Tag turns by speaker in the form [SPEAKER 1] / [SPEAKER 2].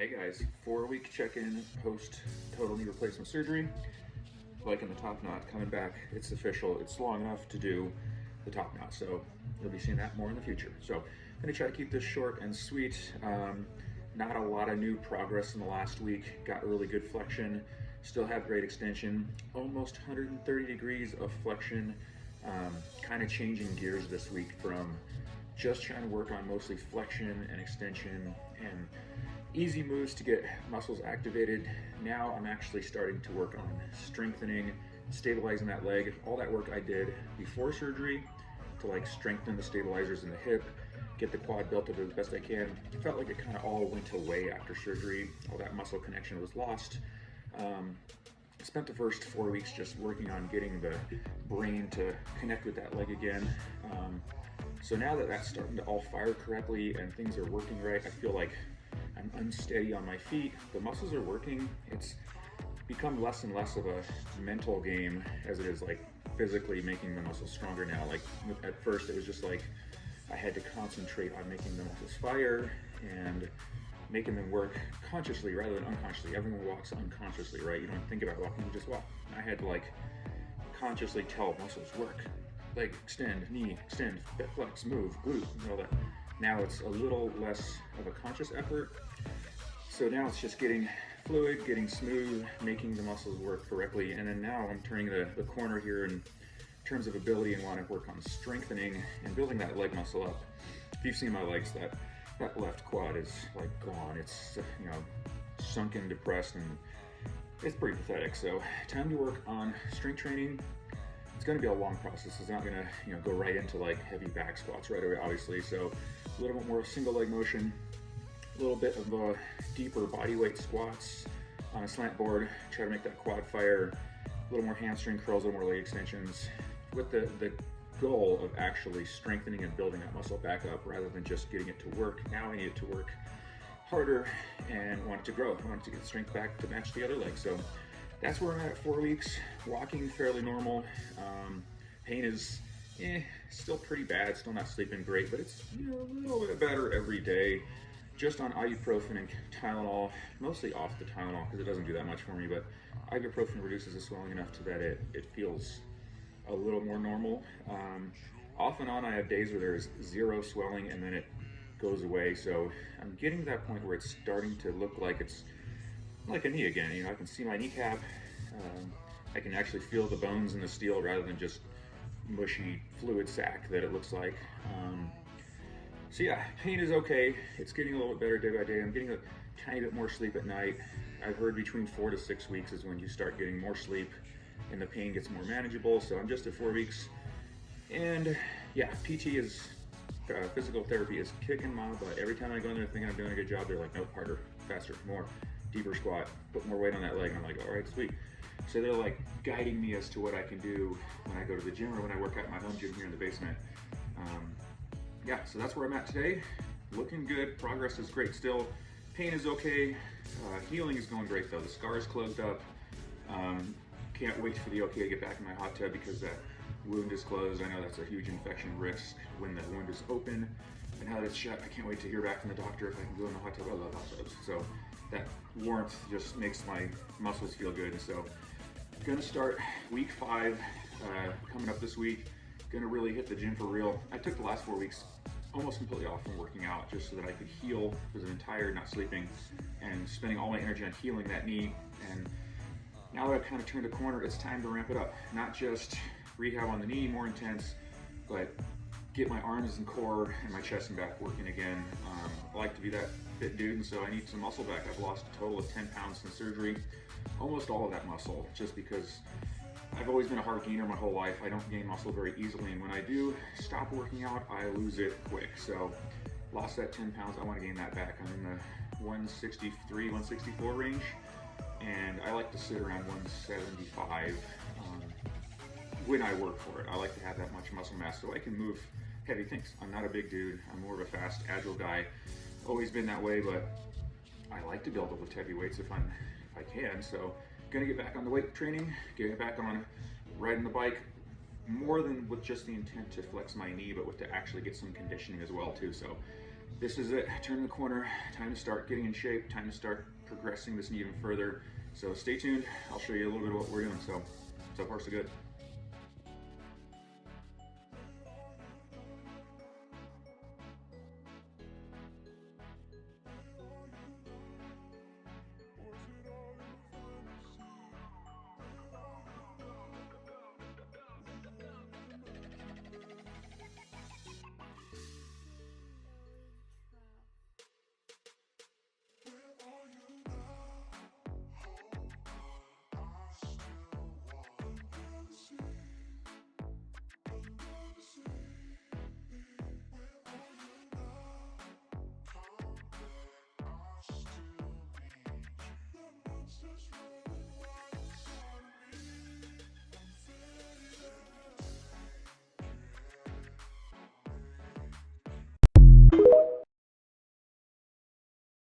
[SPEAKER 1] Hey guys, 4-week check-in post total knee replacement surgery. Liking the top knot coming back. It's official. It's long enough to do the top knot, so you'll be seeing that more in the future. So I'm gonna try to keep this short and sweet. Not a lot of new progress in the last week. Got really good flexion. Still have great extension. Almost 130 degrees of flexion. Kind of changing gears this week from just trying to work on mostly flexion and extension and easy moves to get muscles activated. Now I'm actually starting to work on strengthening, stabilizing that leg. All that work I did before surgery to like strengthen the stabilizers in the hip, get the quad built up as best I can. It felt like it kind of all went away after surgery. All that muscle connection was lost. I spent the first 4 weeks just working on getting the brain to connect with that leg again. So now that that's starting to all fire correctly and things are working right, I feel like I'm unsteady on my feet. The muscles are working. It's become less and less of a mental game as it is like physically making the muscles stronger now. Like at first it was just like I had to concentrate on making the muscles fire and making them work consciously rather than unconsciously. Everyone walks unconsciously, right? You don't think about walking, you just walk. And I had to like consciously tell muscles work. Leg extend, knee extend, hip flex, move, glute, and all that. Now it's a little less of a conscious effort. So now it's just getting fluid, getting smooth, making the muscles work correctly. And then now I'm turning the corner here in terms of ability and want to work on strengthening and building that leg muscle up. If you've seen my legs, that left quad is like gone. It's, sunken, depressed, and it's pretty pathetic. So time to work on strength training. It's going to be a long process. It's not going to, go right into like heavy back squats right away, obviously. So a little bit more single leg motion, a little bit of deeper body weight squats on a slant board. Try to make that quad fire. A little more hamstring curls, a little more leg extensions, with the goal of actually strengthening and building that muscle back up rather than just getting it to work. Now I need it to work harder and want it to grow. I want it to get strength back to match the other leg. So that's where I'm at 4 weeks. Walking fairly normal. Pain is still pretty bad. Still not sleeping great, but it's a little bit better every day. Just on ibuprofen and Tylenol, mostly off the Tylenol because it doesn't do that much for me, but ibuprofen reduces the swelling enough to that it feels a little more normal. Off and on I have days where there's zero swelling and then it goes away. So I'm getting to that point where it's starting to look like it's like a knee again. I can see my kneecap. I can actually feel the bones in the steel rather than just mushy fluid sac that it looks like. So yeah, pain is okay. It's getting a little bit better day by day. I'm getting a tiny bit more sleep at night. I've heard between 4 to 6 weeks is when you start getting more sleep and the pain gets more manageable. So I'm just at 4 weeks. And yeah, PT is, physical therapy is kicking my butt. Every time I go in there thinking I'm doing a good job, they're like, nope, harder, faster, more, deeper squat, put more weight on that leg. And I'm like, all right, sweet. So they're like guiding me as to what I can do when I go to the gym or when I work out in my home gym here in the basement. Yeah, so that's where I'm at today. Looking good, progress is great still. Pain is okay, healing is going great though. The scar is closed up. Can't wait for the okay to get back in my hot tub because that wound is closed. I know that's a huge infection risk when the wound is open. And now that it's shut, I can't wait to hear back from the doctor if I can go in the hot tub. I love hot tubs. So that warmth just makes my muscles feel good. And so gonna start week 5 coming up this week. Gonna really hit the gym for real. I took the last 4 weeks almost completely off from working out just so that I could heal because I'm tired, not sleeping, and spending all my energy on healing that knee. And now that I've kind of turned a corner, it's time to ramp it up. Not just rehab on the knee, more intense, but get my arms and core and my chest and back working again. I like to be that fit dude, and so I need some muscle back. I've lost a total of 10 pounds since surgery, almost all of that muscle, just because I've always been a hard gainer my whole life. I don't gain muscle very easily, and when I do stop working out, I lose it quick. So lost that 10 pounds, I want to gain that back. I'm in the 163, 164 range, and I like to sit around 175 when I work for it. I like to have that much muscle mass so I can move heavy things. I'm not a big dude. I'm more of a fast, agile guy. Always been that way, but I like to be able to lift heavy weights if I can. So gonna get back on the weight training, getting back on riding the bike, more than with just the intent to flex my knee, but with to actually get some conditioning as well too. So this is it. Turning the corner. Time to start getting in shape. Time to start progressing this knee even further. So stay tuned. I'll show you a little bit of what we're doing. So far so good.